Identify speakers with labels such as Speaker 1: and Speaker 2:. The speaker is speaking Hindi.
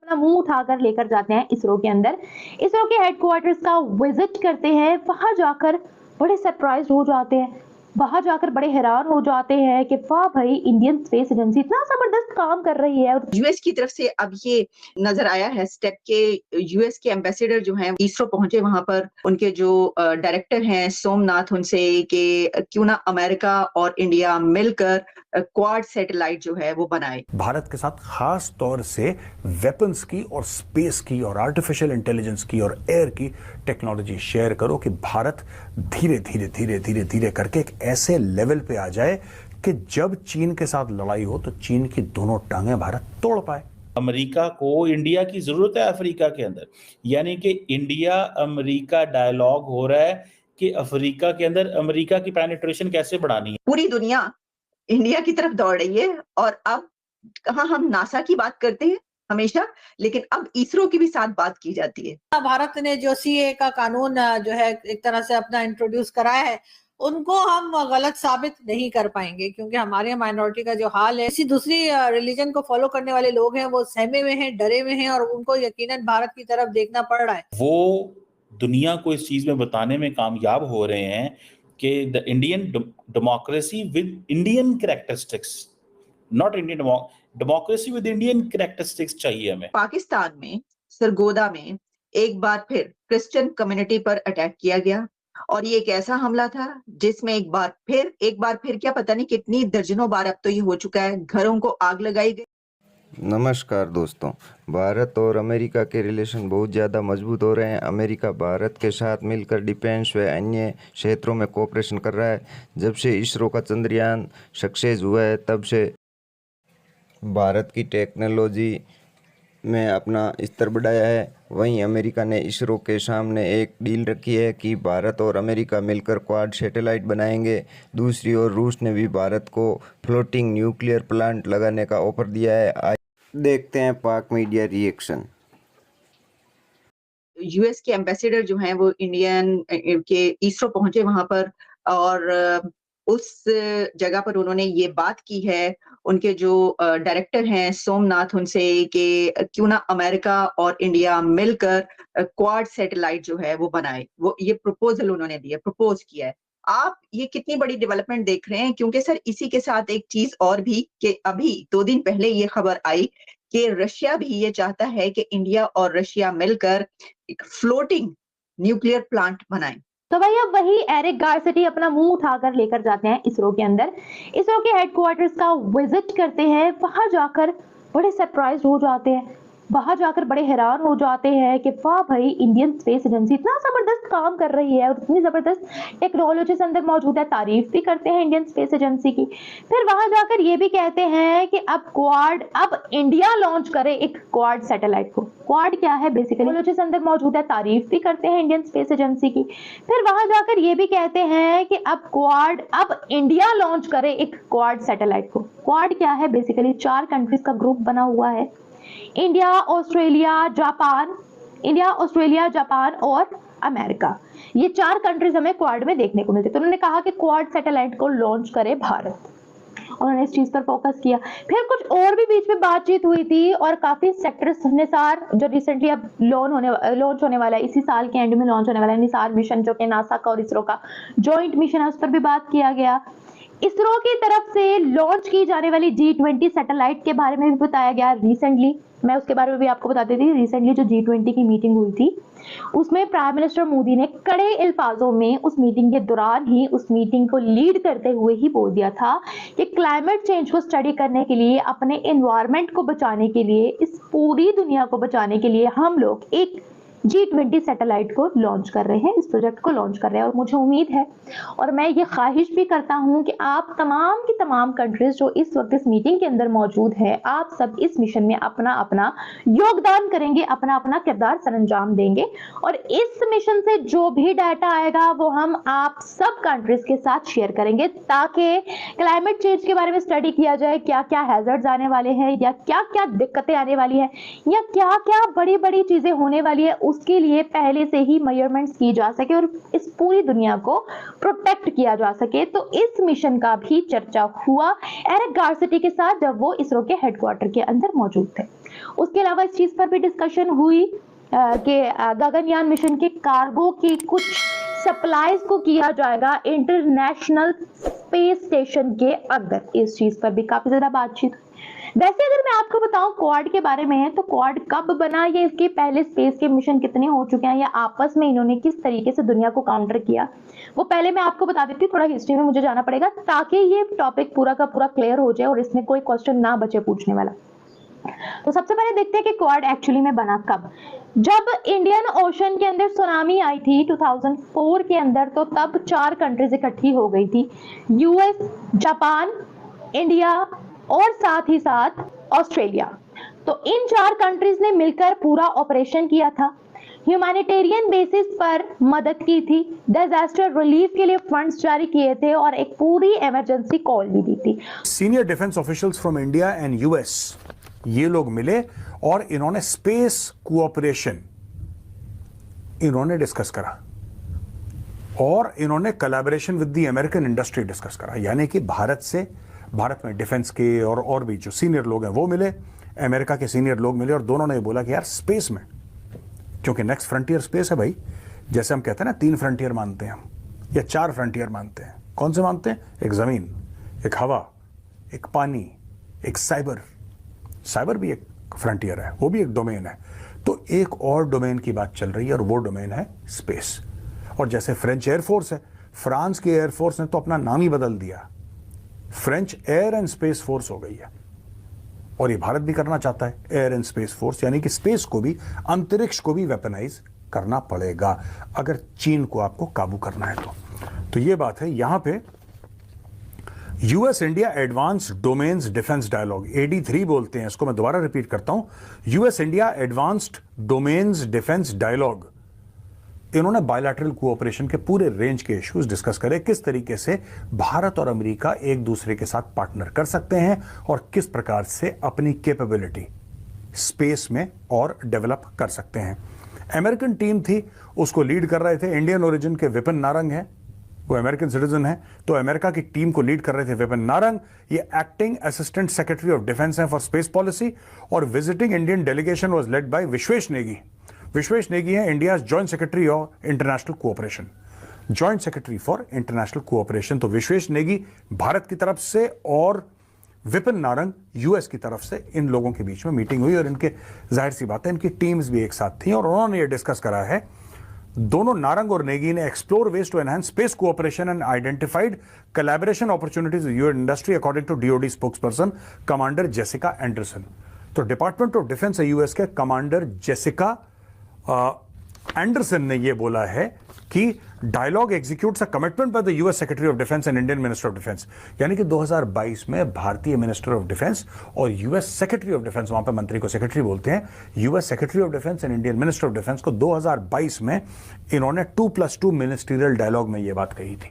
Speaker 1: अपना मुंह उठाकर लेकर जाते हैं इसरो के अंदर। इसरो के हेडक्वार्टर्स का विजिट करते हैं, वहां जाकर बड़े सरप्राइज हो जाते हैं, वहां जाकर बड़े हैरान हो जाते हैं कि वाह भाई, इंडियन स्पेस एजेंसी इतना जबरदस्त काम कर रही है। और
Speaker 2: यूएस की तरफ से अब ये नजर आया है स्टेप के यूएस के एम्बेसडर जो हैं इसरो पहुंचे वहां पर, उनके जो डायरेक्टर हैं सोमनाथ, उनसे कि क्यों ना अमेरिका और इंडिया मिलकर क्वाड सैटेलाइट जो है वो बनाए।
Speaker 3: भारत के साथ खास तौर से वेपन्स की और स्पेस की और आर्टिफिशियल इंटेलिजेंस की और एयर की टेक्नोलॉजी शेयर करो कि भारत धीरे धीरे धीरे धीरे धीरे करके एक ऐसे लेवल पे आ जाए कि जब चीन के साथ लड़ाई हो तो चीन की दोनों टांगें भारत तोड़ पाए।
Speaker 4: अमेरिका को इंडिया की जरूरत है अफ्रीका के अंदर, यानी कि इंडिया अमेरिका डायलॉग हो रहा है कि अफ्रीका के अंदर अमेरिका की पेनिट्रेशन कैसे बढ़ानी है।
Speaker 2: पूरी दुनिया इंडिया की तरफ दौड़ रही है और अब कहाँ हम नासा की बात करते हैं हमेशा, लेकिन अब इसरो की भी साथ बात की जाती है।
Speaker 5: भारत ने जो सीए का कानून जो है एक तरह से अपना इंट्रोड्यूस कराया है, उनको हम गलत साबित नहीं कर पाएंगे, क्योंकि हमारे माइनॉरिटी का जो हाल है, किसी दूसरी रिलीजन को फॉलो करने वाले लोग हैं वो सहमे हुए हैं, डरे हुए हैं, और उनको यकीनन भारत की तरफ देखना पड़ रहा है।
Speaker 4: वो दुनिया को इस चीज में बताने में कामयाब हो रहे हैं कि the Indian democracy with Indian characteristics, not Indian democracy with Indian characteristics चाहिए हमें।
Speaker 2: पाकिस्तान में सरगोदा में एक बार फिर क्रिश्चियन कम्युनिटी पर अटैक किया गया, और ये एक ऐसा हमला था जिसमें एक बार फिर क्या पता नहीं कितनी दर्जनों बार अब तो ये हो चुका है, घरों को आग लगाई गई।
Speaker 6: नमस्कार दोस्तों, भारत और अमेरिका के रिलेशन बहुत ज़्यादा मजबूत हो रहे हैं। अमेरिका भारत के साथ मिलकर डिफेंस व अन्य क्षेत्रों में कोऑपरेशन कर रहा है। जब से इसरो का चंद्रयान सक्सेस हुआ है तब से भारत की टेक्नोलॉजी में अपना स्तर बढ़ाया है। वहीं अमेरिका ने इसरो के सामने एक डील रखी है कि भारत और अमेरिका मिलकर क्वाड सैटेलाइट बनाएंगे। दूसरी ओर रूस ने भी भारत को फ्लोटिंग न्यूक्लियर प्लांट लगाने का ऑफर दिया है। देखते हैं पाक मीडिया रिएक्शन।
Speaker 2: यूएस के एम्बेसडर जो हैं वो इंडियन के इसरो पहुंचे वहां पर, और उस जगह पर उन्होंने ये बात की है, उनके जो डायरेक्टर हैं सोमनाथ, उनसे कि क्यों ना अमेरिका और इंडिया मिलकर क्वाड सैटेलाइट जो है वो बनाए। वो ये प्रपोजल उन्होंने दिया, प्रपोज किया है। आप ये कितनी बड़ी डेवलपमेंट देख रहे हैं, क्योंकि सर इसी के साथ एक चीज और भी कि अभी 2 दिन पहले ये खबर आई कि रशिया भी ये चाहता है कि इंडिया और रशिया मिलकर एक फ्लोटिंग न्यूक्लियर प्लांट बनाएं।
Speaker 1: तो भाई अब वही एरिक गारसेटी अपना मुंह उठाकर लेकर जाते हैं इसरो के अंदर। इसरो के हेडक्वार्टर्स का विजिट करते हैं, वहां जाकर बड़े सरप्राइज हो जाते हैं, वहां जाकर बड़े हैरान हो जाते हैं कि वाह भाई, इंडियन स्पेस एजेंसी इतना जबरदस्त काम कर रही है और इतनी जबरदस्त टेक्नोलॉजी से अंदर मौजूद है। तारीफ भी करते हैं इंडियन स्पेस एजेंसी की। फिर वहां जाकर ये भी कहते हैं कि अब इंडिया लॉन्च करे एक क्वाड सैटेलाइट को। क्वाड क्या है बेसिकली, टेक्नोलॉजी से अंदर मौजूद है। तारीफ भी करते हैं इंडियन स्पेस एजेंसी की। फिर वहां जाकर ये भी कहते हैं कि अब इंडिया लॉन्च करे एक क्वाड सैटेलाइट को। क्वाड क्या है बेसिकली, 4 कंट्रीज का ग्रुप बना हुआ है। इंडिया, ऑस्ट्रेलिया, जापान और अमेरिका, ये 4 कंट्रीज हमें क्वाड में देखने को मिलती है। तो उन्होंने कहा कि क्वाड सैटेलाइट को लॉन्च करे भारत, और उन्होंने इस चीज पर फोकस किया। फिर कुछ और भी बीच में बातचीत हुई थी, और काफी सेक्टर्स, निसार जो रिसेंटली अब लॉन्च होने वाला है, इसी साल के एंड में लॉन्च होने वाला है निसार मिशन, जो कि नासा का और इसरो का जॉइंट मिशन है, उस पर भी बात किया गया। इसरो की तरफ से लॉन्च की जाने वाली G20 सैटेलाइट के बारे में भी बताया गया रिसेंटली। मैं उसके बारे में भी आपको बता देती हूँ। रिसेंटली जो G20 की मीटिंग हुई थी, उसमें प्राइम मिनिस्टर मोदी ने कड़े अल्फाजों में उस मीटिंग के दौरान ही, उस मीटिंग को लीड करते हुए ही बोल दिया था कि क्लाइमेट चेंज को स्टडी करने के लिए, अपने एनवायरनमेंट को बचाने के लिए, इस पूरी दुनिया को बचाने के लिए हम लोग एक G20 सैटेलाइट को लॉन्च कर रहे हैं, इस प्रोजेक्ट को लॉन्च कर रहे हैं। और मुझे उम्मीद है, और मैं ये ख्वाहिश भी करता हूं कि आप तमाम की तमाम कंट्रीज जो इस वक्त इस मीटिंग के अंदर मौजूद है, आप सब इस मिशन में अपना अपना योगदान करेंगे, अपना अपना किरदार सरंजाम देंगे, और इस मिशन से जो भी डाटा आएगा वो हम आप सब कंट्रीज के साथ शेयर करेंगे, ताकि क्लाइमेट चेंज के बारे में स्टडी किया जाए, क्या क्या हैजर्ड्स आने वाले हैं, या क्या क्या दिक्कतें आने वाली है, या क्या क्या बड़ी बड़ी चीजें होने वाली है, उसके लिए पहले से ही मेजरमेंट्स की जा सके और इस पूरी दुनिया को प्रोटेक्ट किया जा सके। तो इस मिशन का भी चर्चा हुआ एरिक गारसेटी के साथ जब वो इसरो के हेडक्वार्टर के अंदर मौजूद थे। उसके अलावा इस चीज पर भी डिस्कशन हुई कि गगनयान मिशन के कार्गो की कुछ सप्लाईज को किया जाएगा इंटरनेशनल स्पेस स्टेशन के अंदर। इस चीज पर भी काफी ज्यादा बातचीत। वैसे अगर मैं आपको बताऊं क्वाड के बारे में, तो क्वाड कब बना, ये इसके पहले स्पेस के मिशन कितने हो चुके हैं, या आपस में इन्होंने किस तरीके से दुनिया को काउंटर किया, वो पहले मैं आपको बता देती हूँ। थोड़ा हिस्ट्री में मुझे जाना पड़ेगा ताकि ये टॉपिक पूरा का पूरा क्लियर हो जाए और इसमें कोई क्वेश्चन ना बचे पूछने वाला। तो सबसे पहले देखते हैं कि क्वाड एक्चुअली में बना कब। जब इंडियन ओशन के अंदर सुनामी आई थी 2004 के अंदर, तो तब 4 कंट्रीज इकट्ठी हो गई थी, यूएस, जापान, इंडिया और साथ ही साथ ऑस्ट्रेलिया। तो इन 4 कंट्रीज ने मिलकर पूरा ऑपरेशन किया था, ह्यूमैनिटेरियन बेसिस पर मदद की थी, डिजास्टर रिलीफ के लिए फंड्स जारी किए थे और एक पूरी इमरजेंसी कॉल भी दी थी।
Speaker 3: Senior defence officials from India and US, ये लोग मिले और इन्होंने स्पेस कोऑपरेशन इन्होंने डिस्कस करा और इन्होंने collaboration with the American industry discuss करा। यानी कि भारत में डिफेंस के और भी जो सीनियर लोग हैं वो मिले, अमेरिका के सीनियर लोग मिले और दोनों ने बोला कि यार स्पेस में, क्योंकि नेक्स्ट फ्रंटियर स्पेस है भाई, जैसे हम कहते हैं ना 3 फ्रंटियर मानते हैं हम, या 4 फ्रंटियर मानते हैं। कौन से मानते हैं? एक जमीन, एक हवा, एक पानी, एक साइबर भी एक फ्रंटियर है, वो भी एक डोमेन है। तो एक और डोमेन की बात चल रही है और वो डोमेन है स्पेस। और जैसे फ्रेंच एयरफोर्स है, फ्रांस की एयरफोर्स ने तो अपना नाम ही बदल दिया, French air and space force हो गई है। और ये भारत भी करना चाहता है एयर एंड स्पेस फोर्स, यानी कि स्पेस को भी, अंतरिक्ष को भी वेपनाइज करना पड़ेगा अगर चीन को आपको काबू करना है तो ये बात है। यहां पे US India advanced domains defence dialogue, AD3 बोलते हैं इसको, मैं दोबारा रिपीट करता हूं, US India advanced domains defence dialogue. इन्होंने बायलैटरल कोऑपरेशन के पूरे रेंज के इश्यूज डिस्कस करे, किस तरीके से भारत और अमेरिका एक दूसरे के साथ पार्टनर कर सकते हैं और किस प्रकार से अपनी कैपेबिलिटी स्पेस में और डेवलप कर सकते हैं। अमेरिकन टीम थी, उसको लीड कर रहे थे इंडियन ओरिजिन के विपिन नारंग हैं, वो अमेरिकन सिटीजन है, तो अमेरिका की टीम को लीड कर रहे थे विपिन नारंग। ये acting assistant secretary of defence हैं फॉर स्पेस पॉलिसी। और visiting Indian delegation was led by Vishwesh Negi. Vishwesh Negi है India joint secretary of international cooperation, joint secretary for international cooperation. तो विश्वेश नेगी भारत की तरफ से और विपिन नारंग यूएस की तरफ से, इन लोगों के बीच में मीटिंग हुई और इनके, जाहिर सी बात है, इनकी टीम्स भी एक साथ थी और उन्होंने ये डिस्कस करा है, दोनों नारंग और नेगी ने explore ways to enhance space cooperation and identified collaboration opportunities US industry according to DOD spokesperson commander Jessica Anderson. तो डिपार्टमेंट ऑफ डिफेंस यूएस के कमांडर जेसिका एंडरसन ने यह बोला है कि dialogue executes a commitment by the US secretary of defence and Indian minister of defence. यानी कि 2022 में भारतीय मिनिस्टर ऑफ डिफेंस और यूएस सेक्रेटरी ऑफ डिफेंस, वहां पे मंत्री को सेक्रेटरी बोलते हैं, US secretary of defence and Indian minister of defence को 2022 में इन्होंने 2+2 मिनिस्ट्रियल डायलॉग में यह बात कही थी।